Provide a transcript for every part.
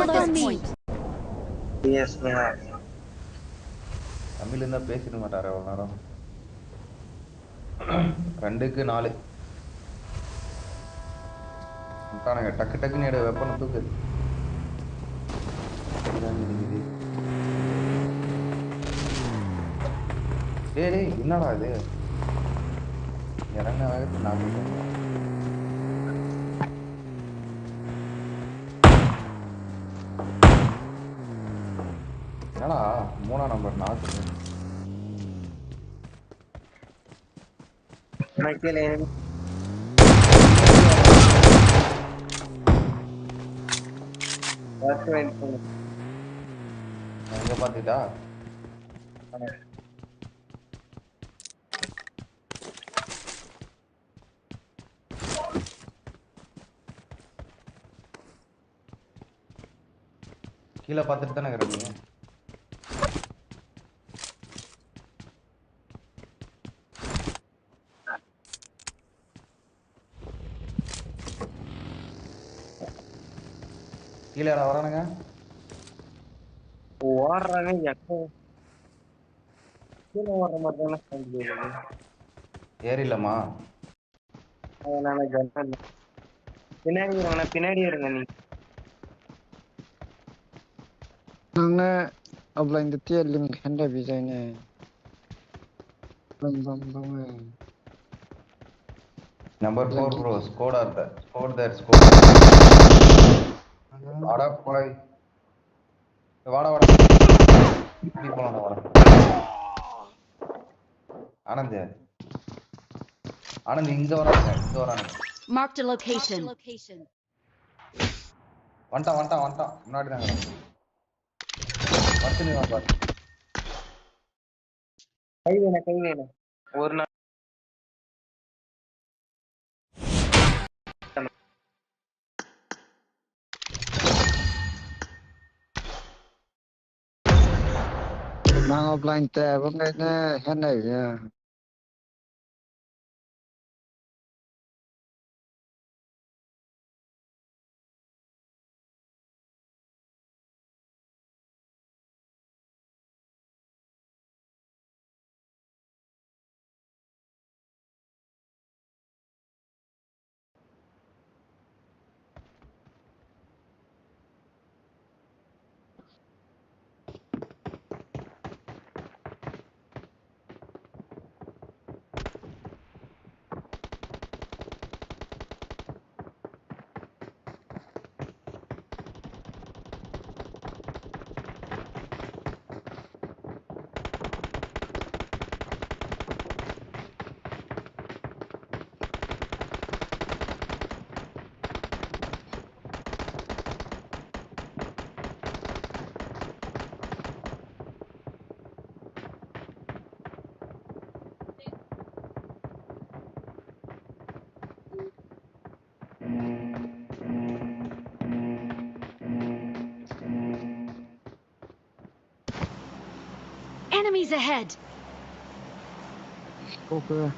Follow me. Yes, ma'am. தமிழ்ல இருந்தா பேசிட மாட்டாரு அவ்வளவு நேரம். 2க்கு 4 வந்துட்டானுங்க. டக்கு டக்குன்னு எடு, வெப்பனை தூக்கு. இதான் இருக்குது. டேய் டேய், என்னடா இது? இறங்க வேகத்துக்கு நான் போயிட்டேன். என்னடா 3ஆம் நம்பர் நாக்கு? Michael enemy. That's right. எங்க பாத்துட்டா? கீழே பார்த்துட்டு தானே இருக்கிறீங்க? கீழே யாரா வரானுங்க? ஓடுறாங்க எக்கோ. கீழே ஓடுற மாதிரி தானே sound கேக்குது. ஏறிலமா? அதனால ஜன்னல் பின்னாடி இருங்க, பின்னாடி இருங்க நீ. Nangna applying the tier link handa design number 4 bro, score score. வாடா போய். வாடா வாடா. இப்படி போலாம் வாடா. ஆனந்த் இங்க வரானுங்க. Marked a location. வந்துட்டான். முன்னாடி தாங்க. வந்து நீ வா பாரு. கை வேணும். ஒரு நாள் Nang applying the bangna handa ya. Enemies ahead. Okay.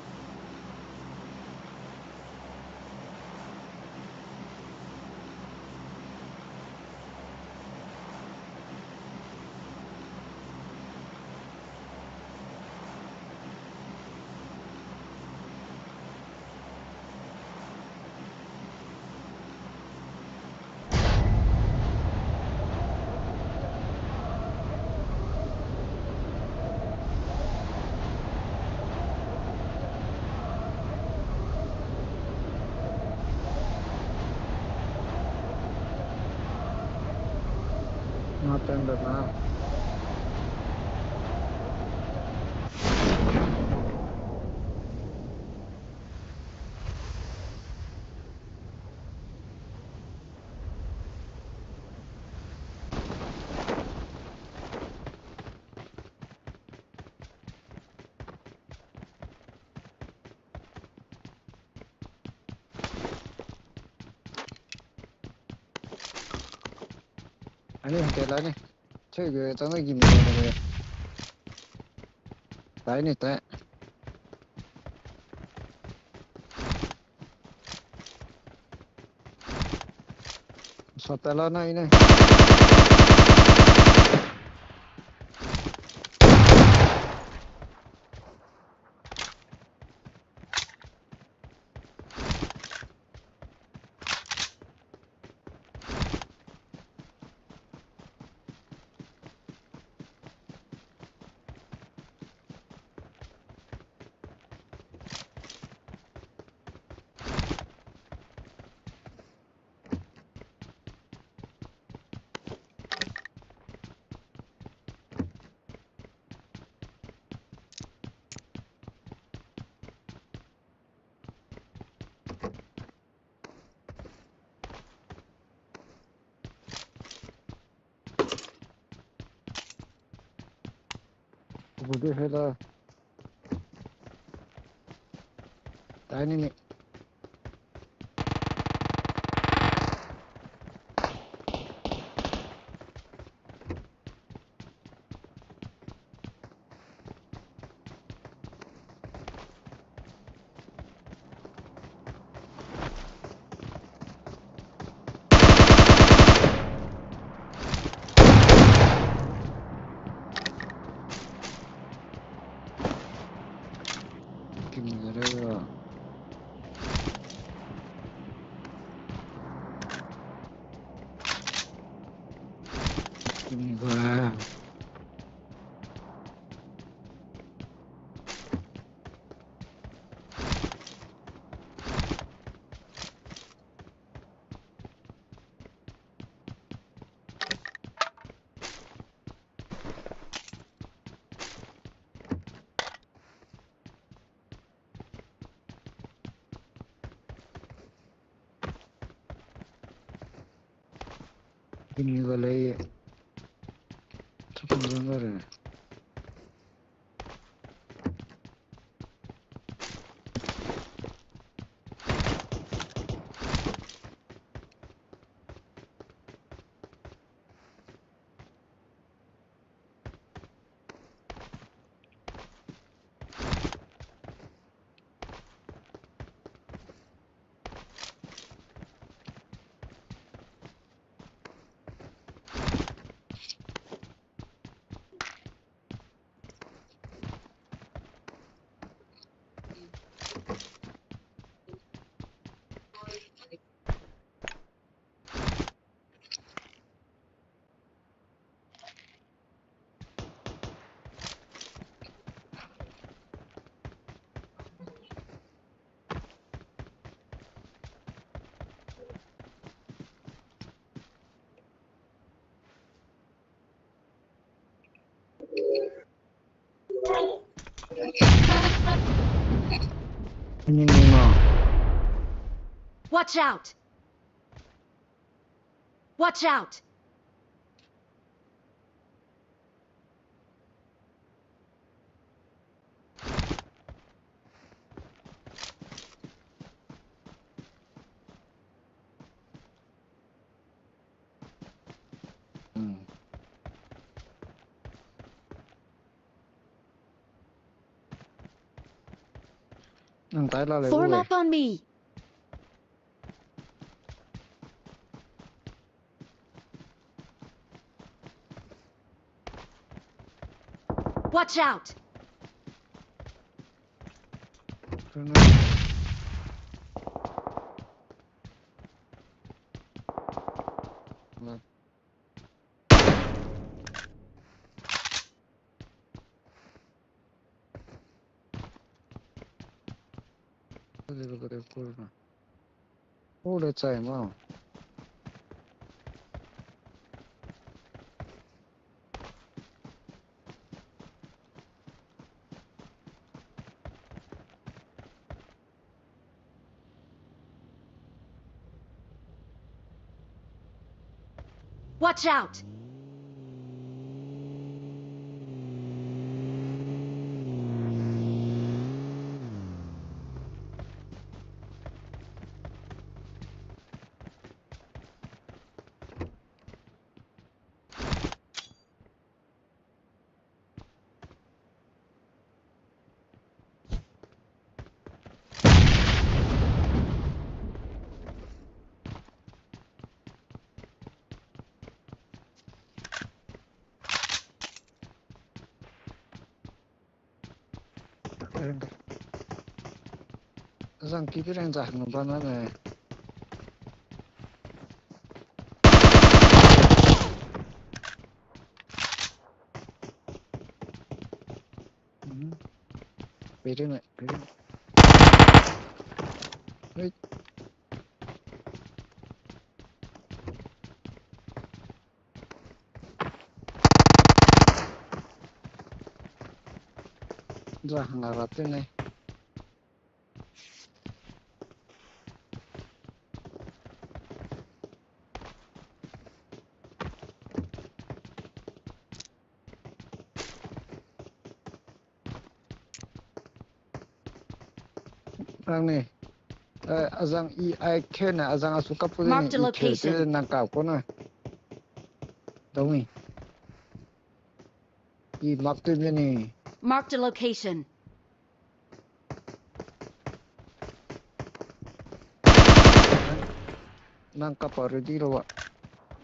Nothing but now. 아니 대단해. 저기 저기 김이네. 라인이 있다. Satela na ini. Bude hela. Tani ni. Kimera. Kimera. Kimera lagi. Cepat dengar. Ini lima. Watch out! Watch out! Nanti lah Form gue. up on me! Watch out! Udah cai mau. Watch out! Rằng kỹ cái ràng giặc nó bao nó này. Về đây này, về đây này. Ê. Ra hàng là rạp tên này. Rằng này. Azang I kêu này, Azang asuka po din Mark the i kêu location. chứ nàng cảo có này. Đâu nhỉ? I map tên bên này. Marked a location. Nàng cảo ở đi đâu ạ?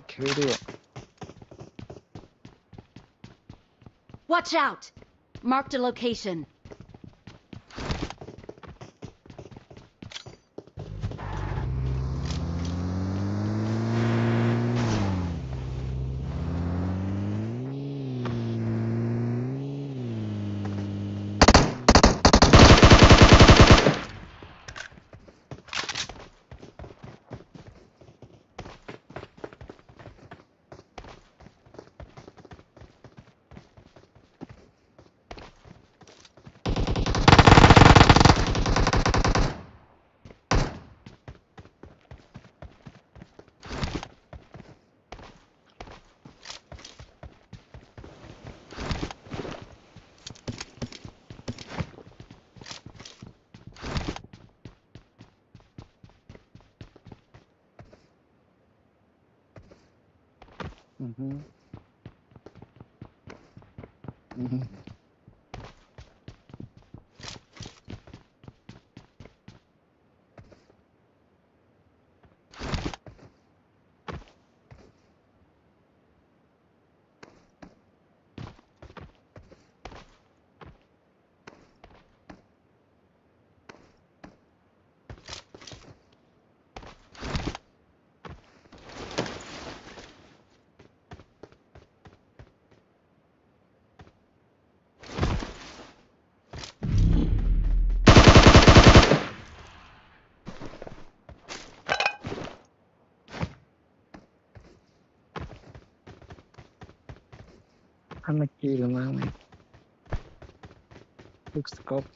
Kêu đi ạ. Watch out! Marked a location. Anh mà chi là mang này. Look scope.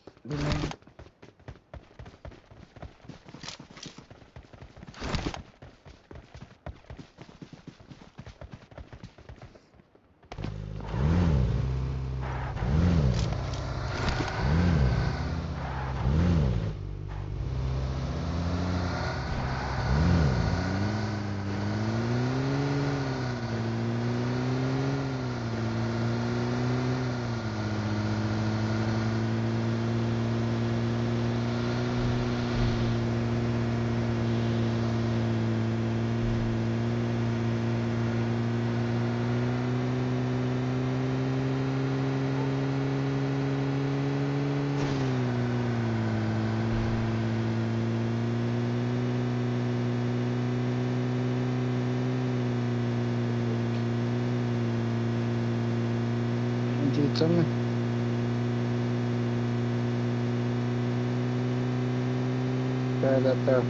Đi chấm này. Predator.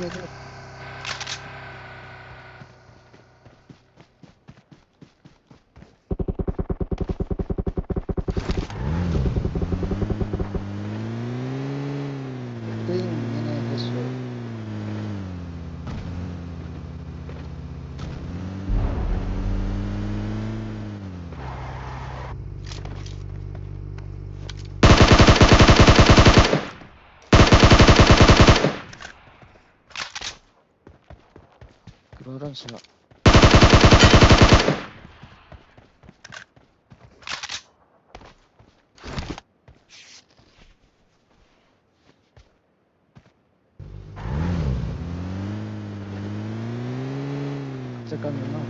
ini. Ting ini Yesu. Keluaran sila. Tekan dulu.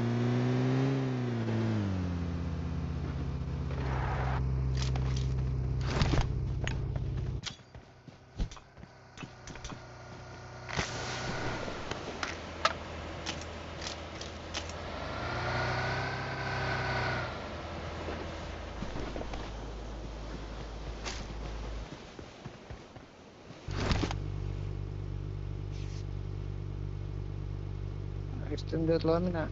Extended lamina.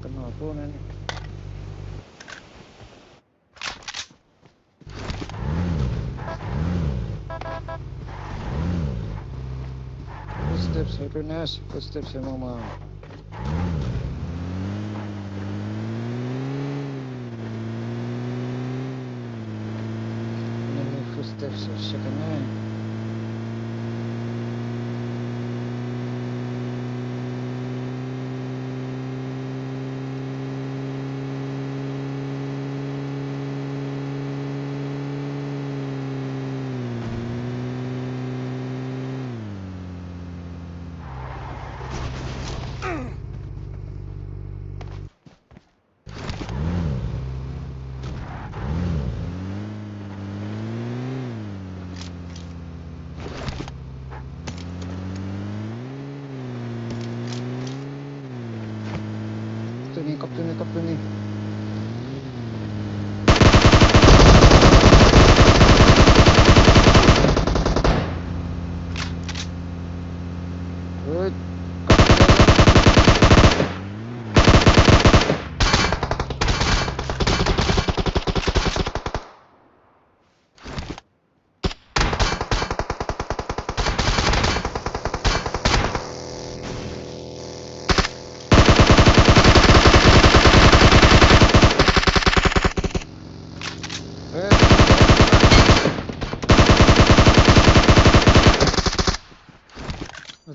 Kenapa nih? Footsteps, happiness, footsteps ya mama. Ini footsteps ya sekarang. Kapten nih. Good.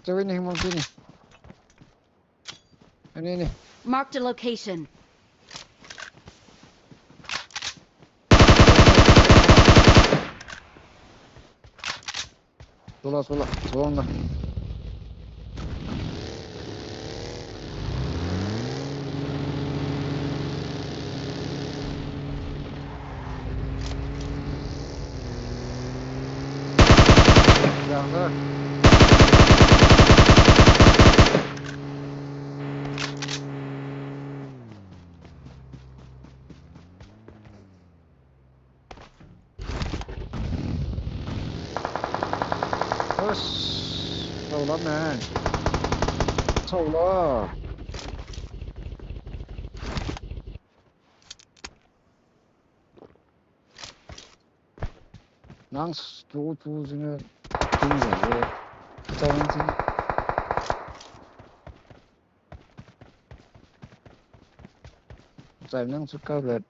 Ito ini mau sini. Ini. Marked a location. Sola na. Jangan. Terus, sola man. Sola. Nang stu 중에 중요해. 자원지. Nang suka berat.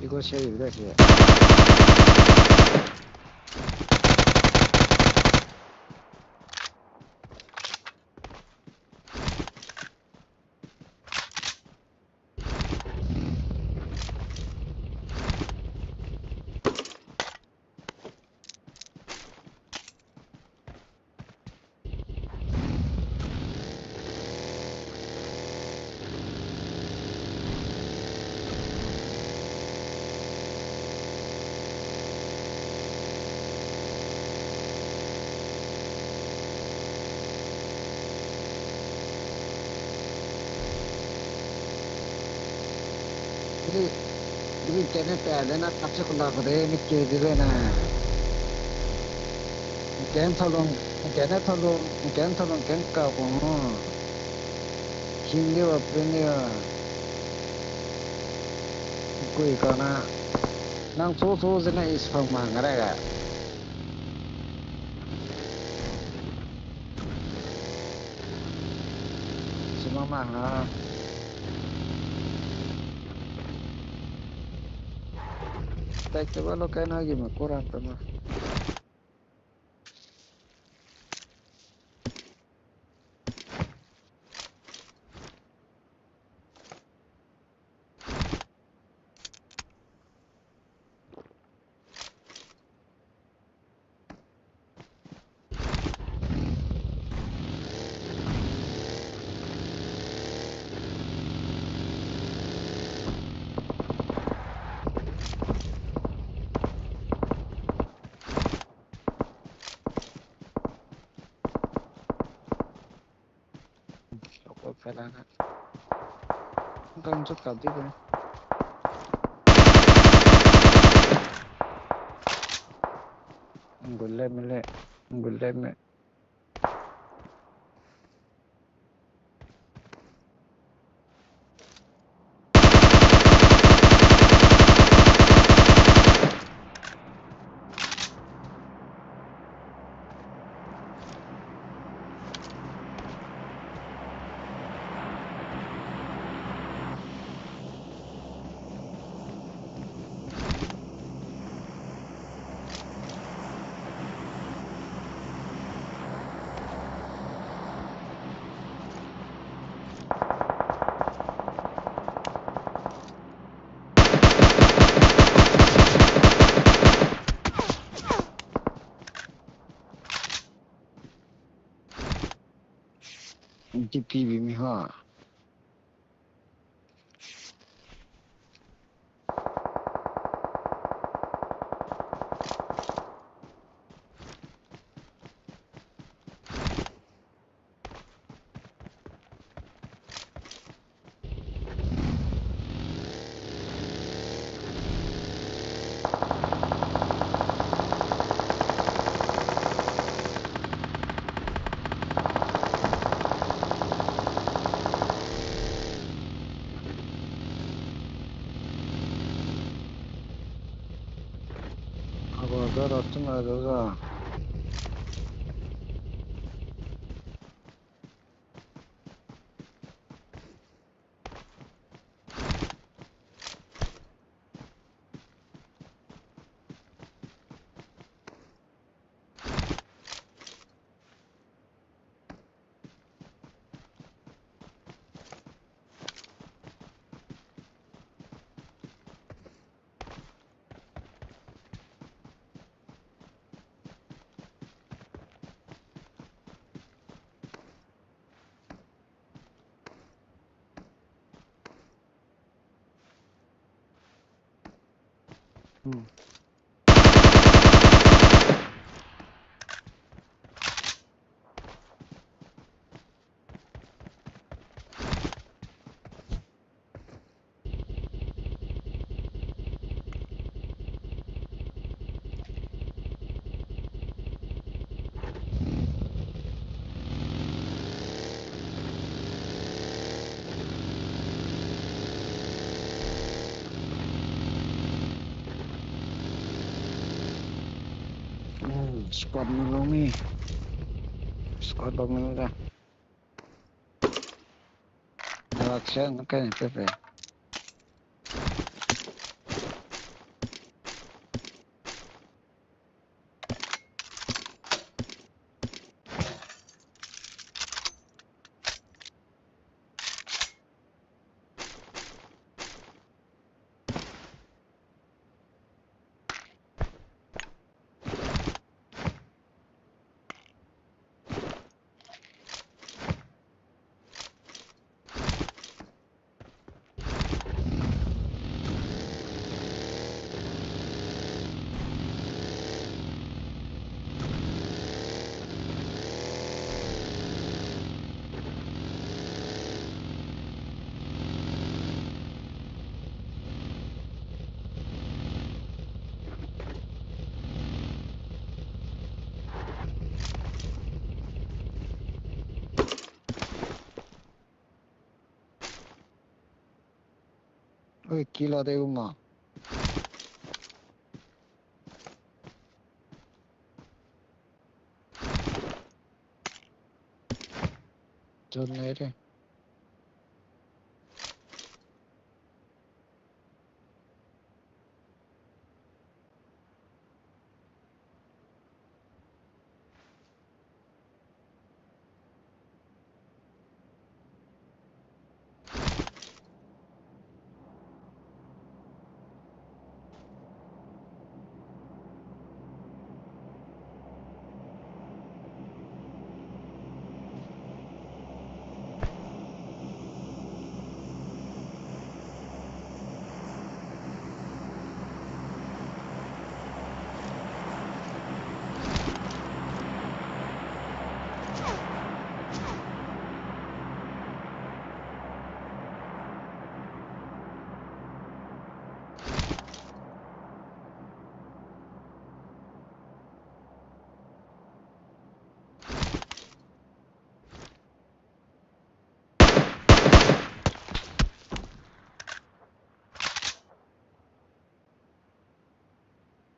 이거 쉐입이다 쉐. Jadi kene pe ada na kapse kula kore ni ke dire na. Ken tholong ken ka ko. Hindi wa prenya. Kui ka na. Nang so zena is phang ma ngara ga. Sumama ha. Te valo que no hay me curan tama. Apa pelana. Kan suka juga. Gulle me. GP mi ha. Agora tu na doga. Squad nolong nih. Squad nolong dah. Action kan itu. கீழே அதேவுமா சொன்னேரு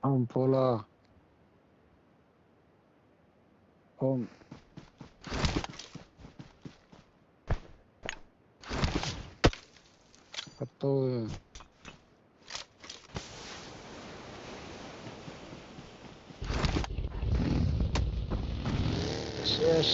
அவன் போலா home அப்போ yes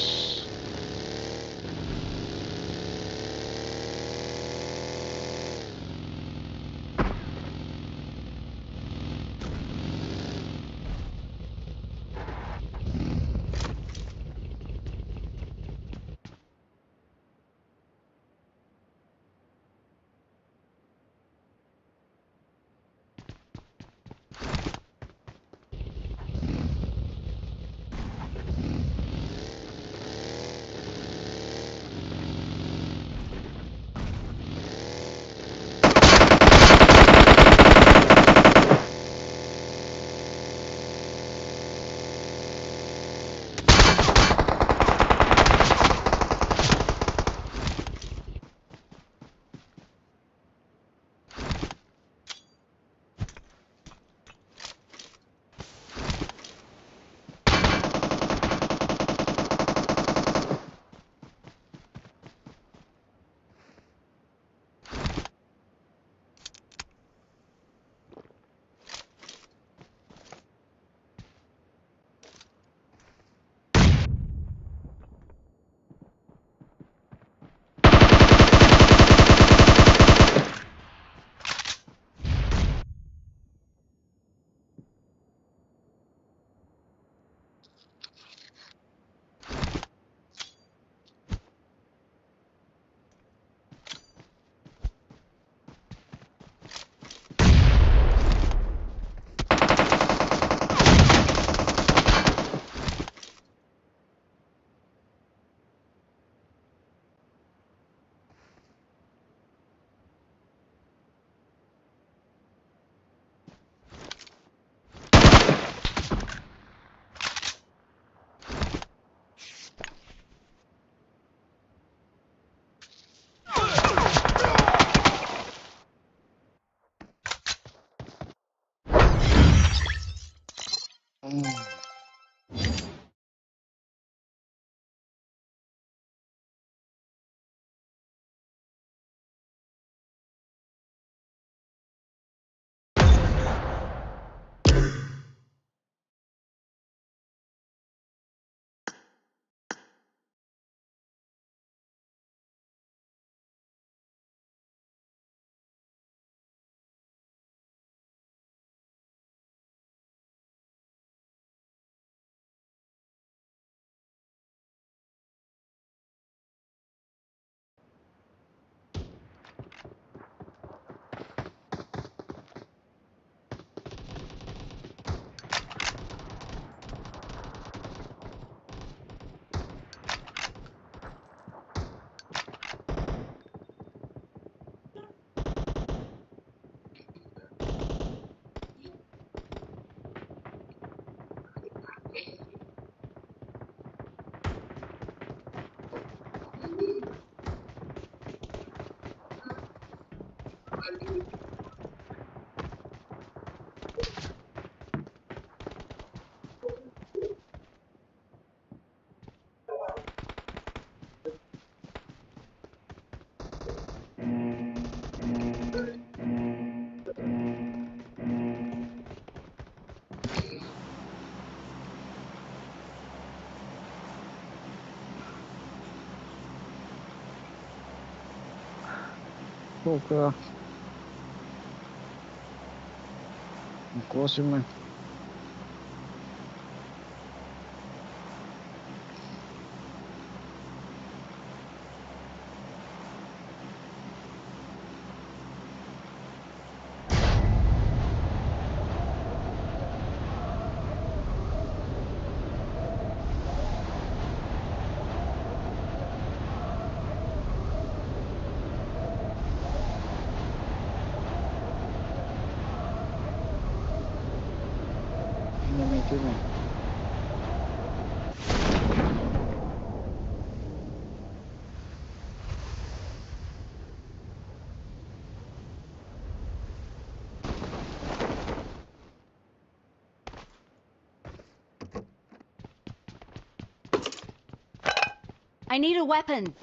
后哥，你过去吗？Enemy teammate. I need a weapon.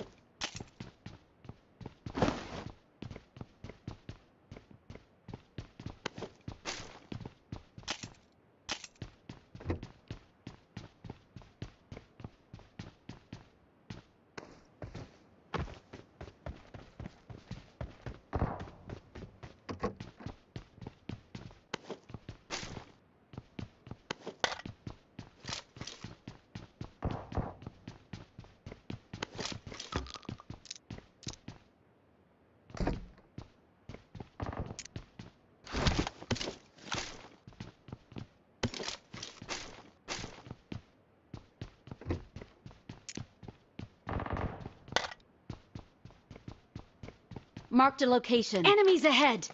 Marked a location. Enemies ahead.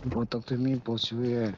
Botak to me, bossue.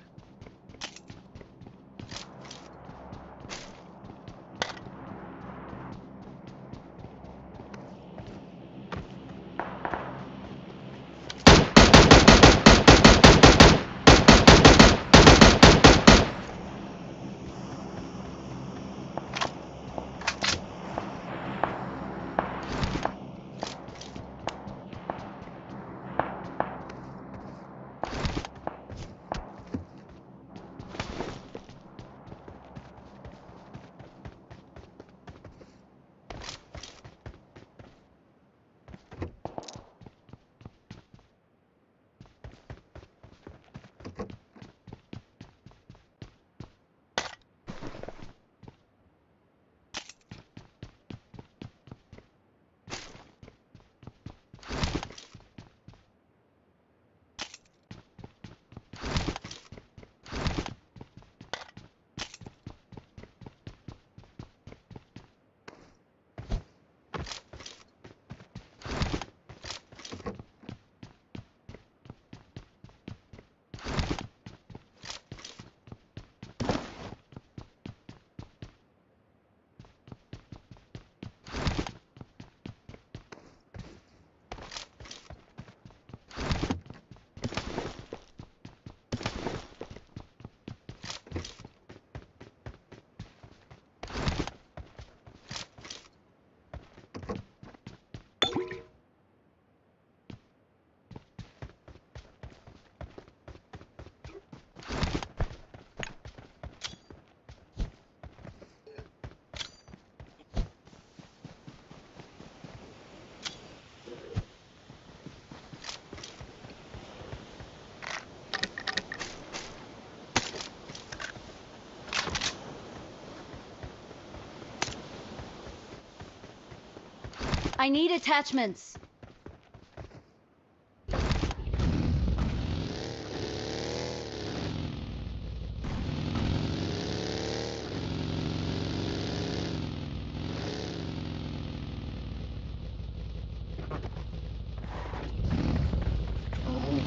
I need attachments.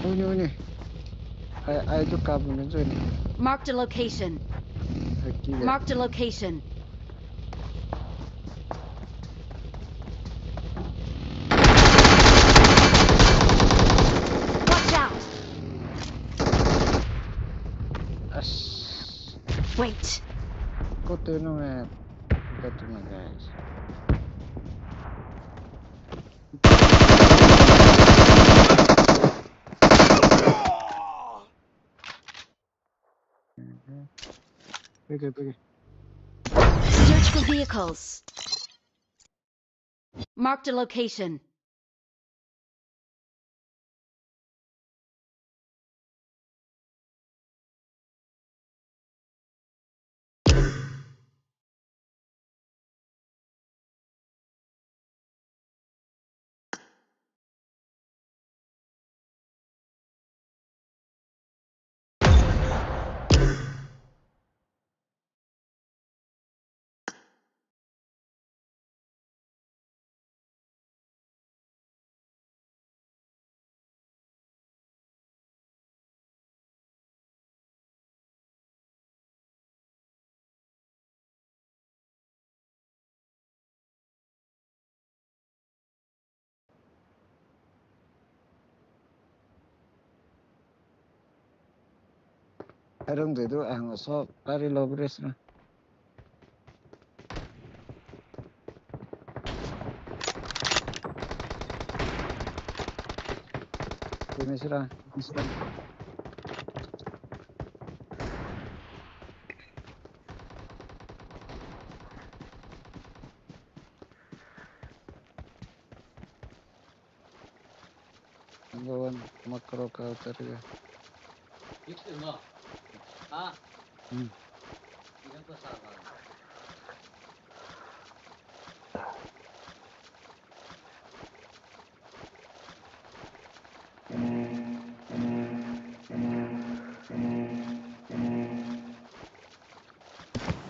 Uni. I took up in the Marked a location. Marked a location. Watch out! As. Wait. Go to no man. Go to my guys. Pergi. Search for vehicles. Marked a location. I don't do ang so very low risk na. Ini sila. Anggawan makro ka talaga. Itu no. Ah, Hmm. ini apa salah?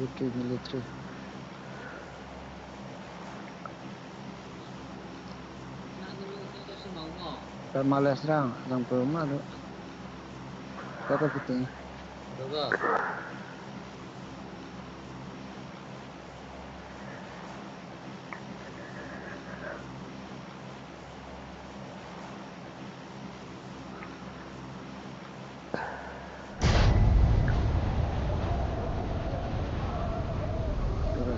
Okay, military. Nah, ini itu semua no. Kan malas rang, lang perma do. Kata puting. Betul. Kira.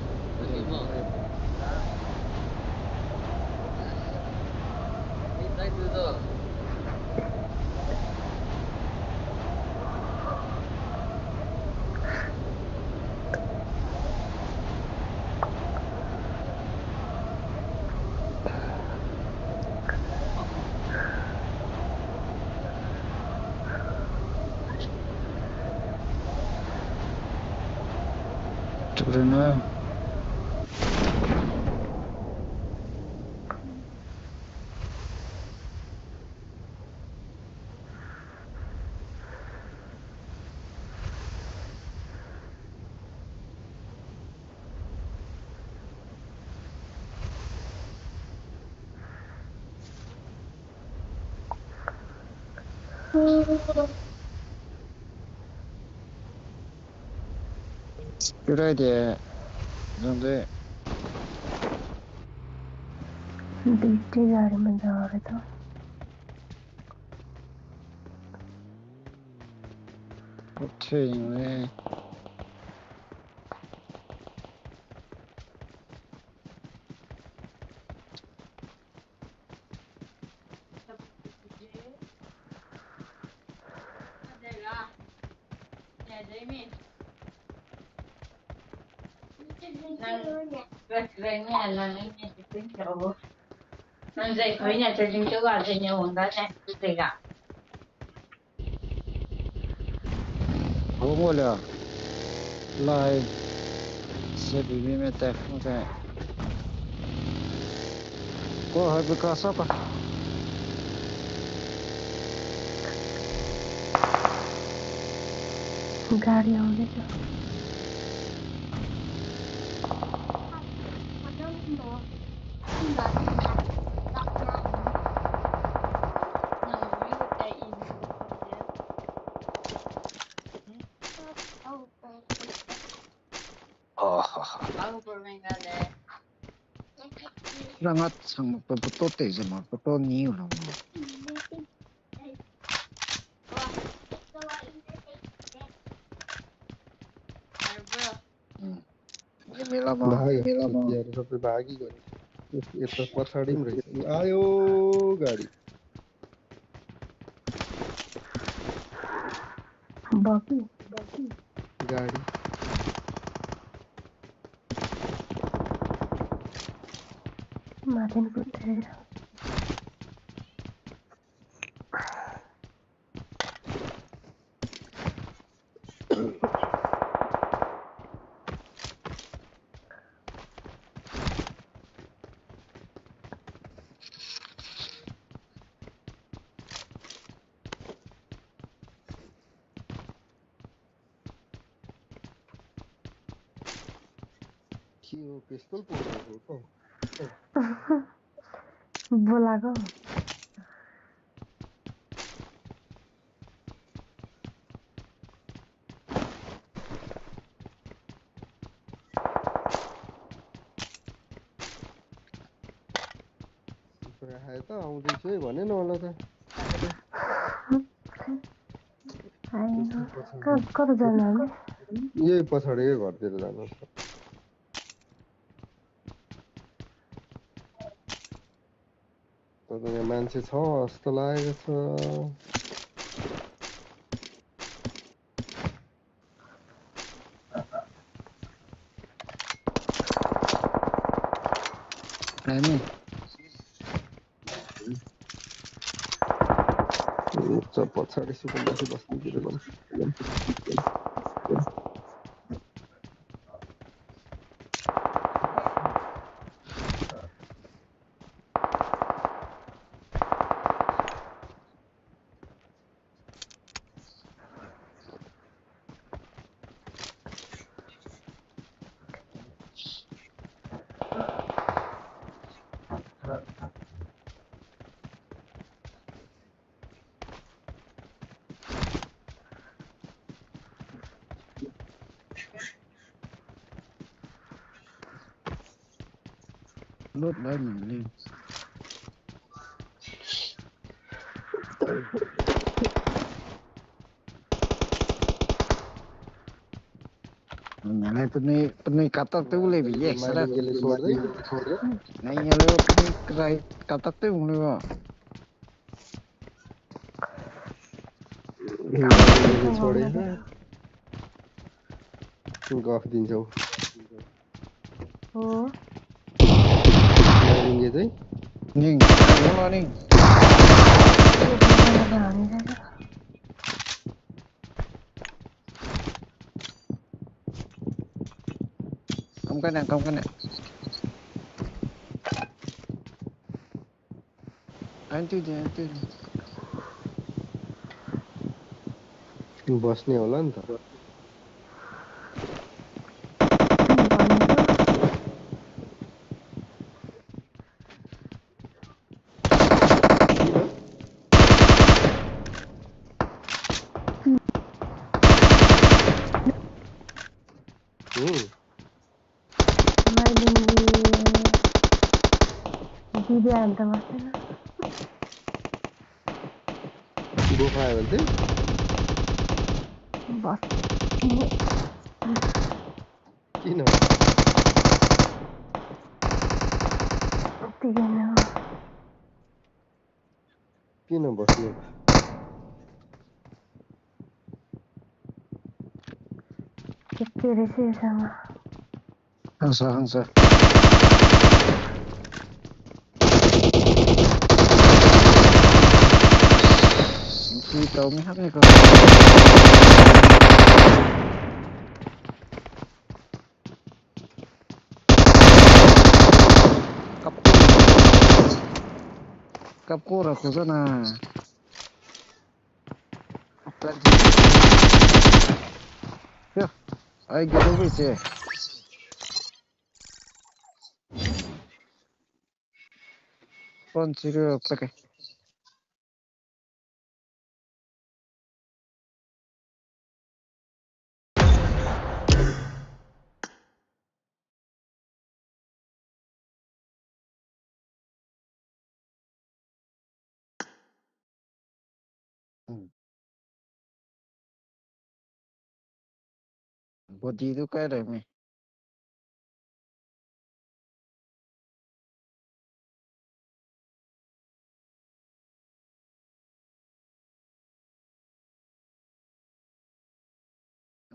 Itu tuh. Turun. Kira dia. Zonde. बीते गाड़ी में जा रहे थे Okay, we. Regnea la legna di pensavo. Non sei qui, c'è giunto qua, c'è onda, c'è frega. Không là lại sẽ bị mẹ tép một cái. Có hơi bị cá sấu à? गाड़ी आउँदैछ 让他唱不多对什么不多你有了吗？ये मेलामा भाग्यो सबै भागी गयो यता पछाडि पनि रहेछ आयो गाडी बकी गाडी माथि नि पुग्दै के हो पिस्तोल पोल्नु बोलाको आए त आउँदैछु है भनेन होला त आएन कता जानु हामी यही पछाडिकै घरतिर जानु तर यहाँ मान्छे छ जस्तो लागेको छ हामी पछाडि सुकुम्बासी बस्तीतिर पनि लोड भयो नि Này tôi kata tu le bije sara माइलिङले छोड्दै nai yalo kini krai kata tu mulu माइलिङले छोडेर गफ दिन्छौ हो माइलिङले चाहिँ ning mulu ning kamu kan antu बस्ने होला नि त दिदी आयो भने त बस्दैन गोफा आयो भने चाहिँ बस्ने किन किन बस्ने के रहेछ योसँग Hansa Khi tao mới hát này con Cặp cô là của dân à Here, I get over here. One zero, okay. body tu kaya dah me.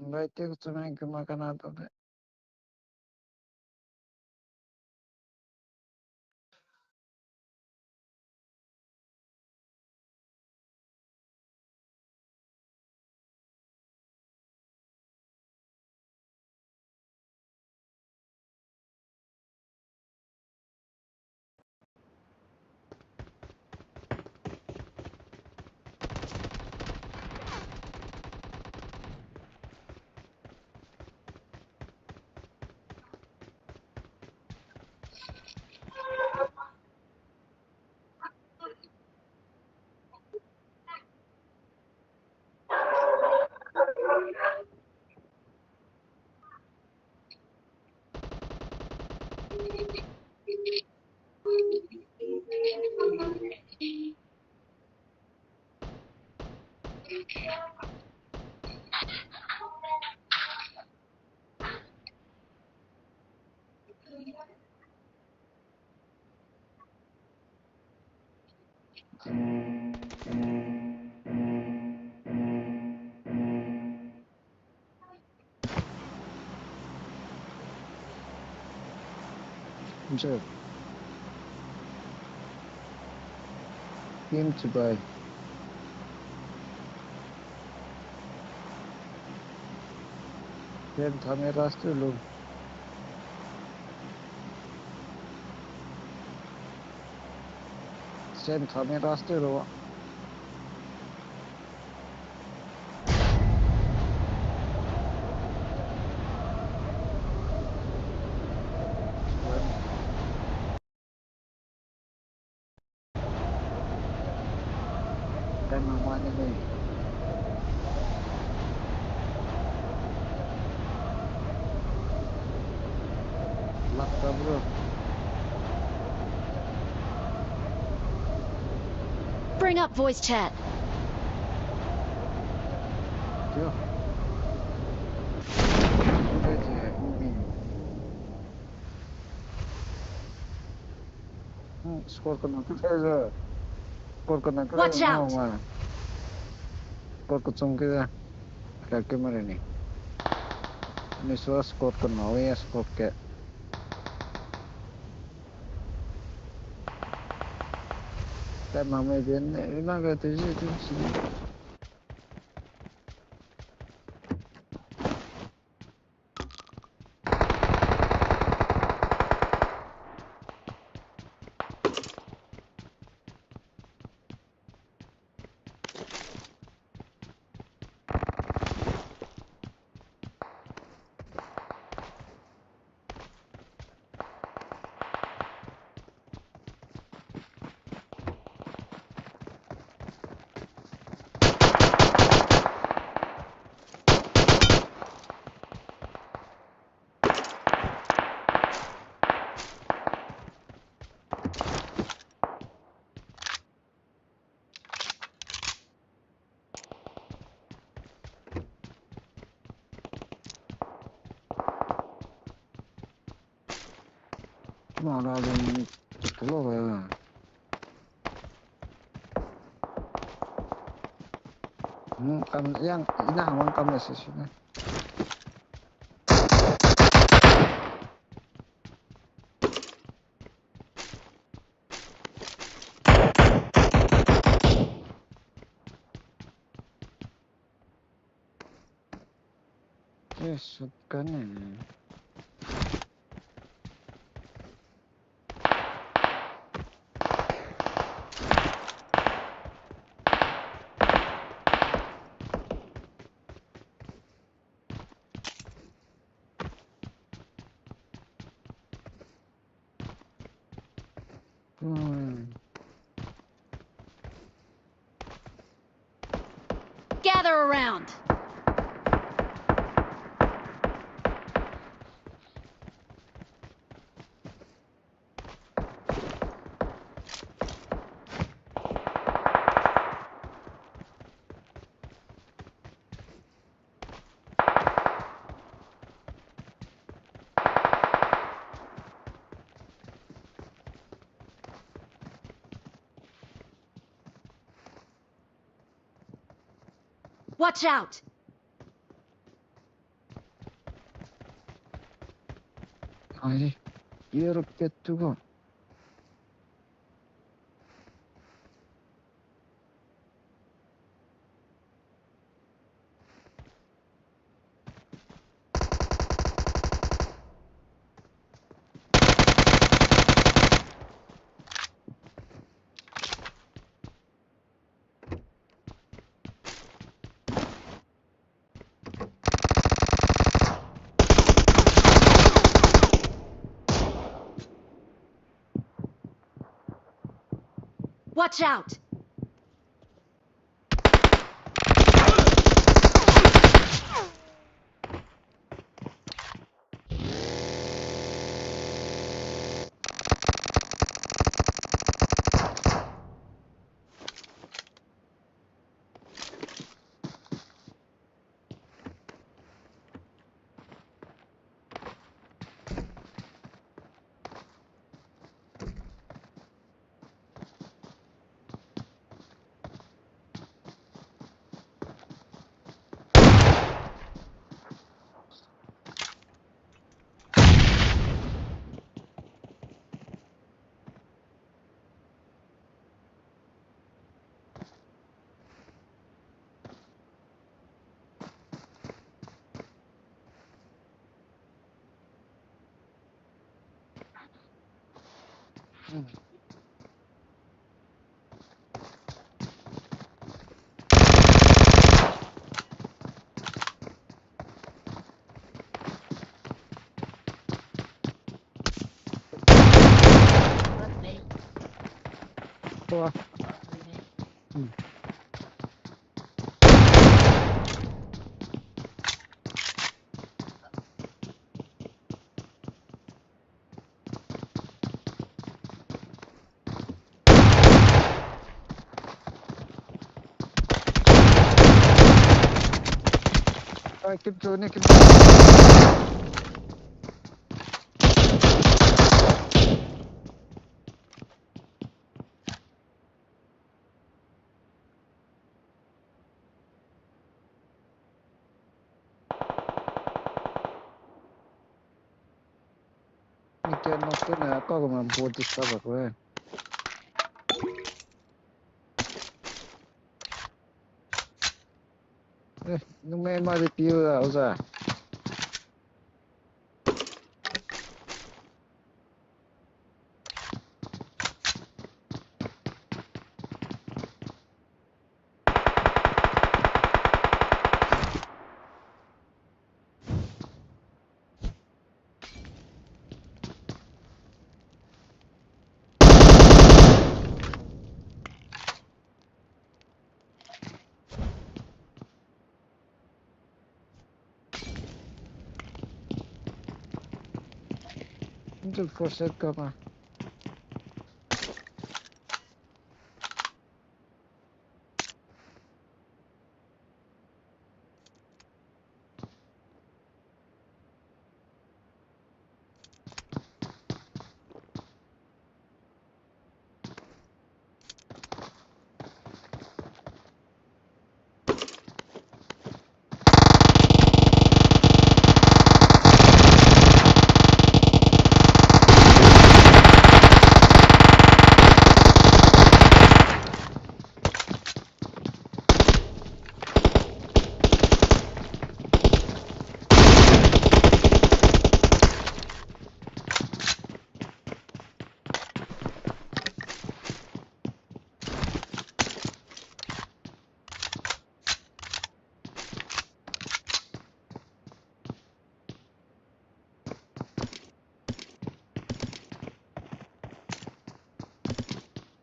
Baik tu cuma yang makan atau tak. Macam game cebai. Dan kamera tu lo. Sen kamera tu lo. Dan namanya ni. Lakka bro. Bring up voice chat. Yo. Udah je ini. Skor kena tu saja. Skor kena tu. Watch out. Skor kecung kita. Kaki mana ni? Ini suara skor kena. Ya skor ke. Dan mama dia ni memang kata je tu sini. Mana ada ni telur ya. Yang ina awang kami sesuna. Suka ni. Gather around. Watch out! 아니, 이렇게 두고. Watch out! 좋아. 아, kim 좋네, kim. Mikä on tänään kauan vuotista varoja. Nung may ma-review ako sa. Hindi for set ka pa.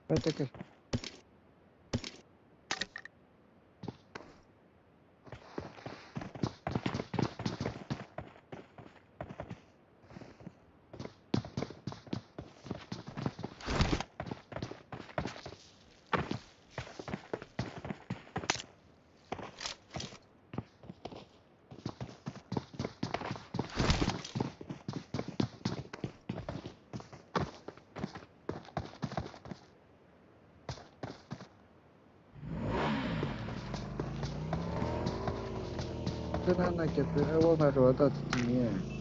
Pwede ka. 真的那个是我那时候到今年。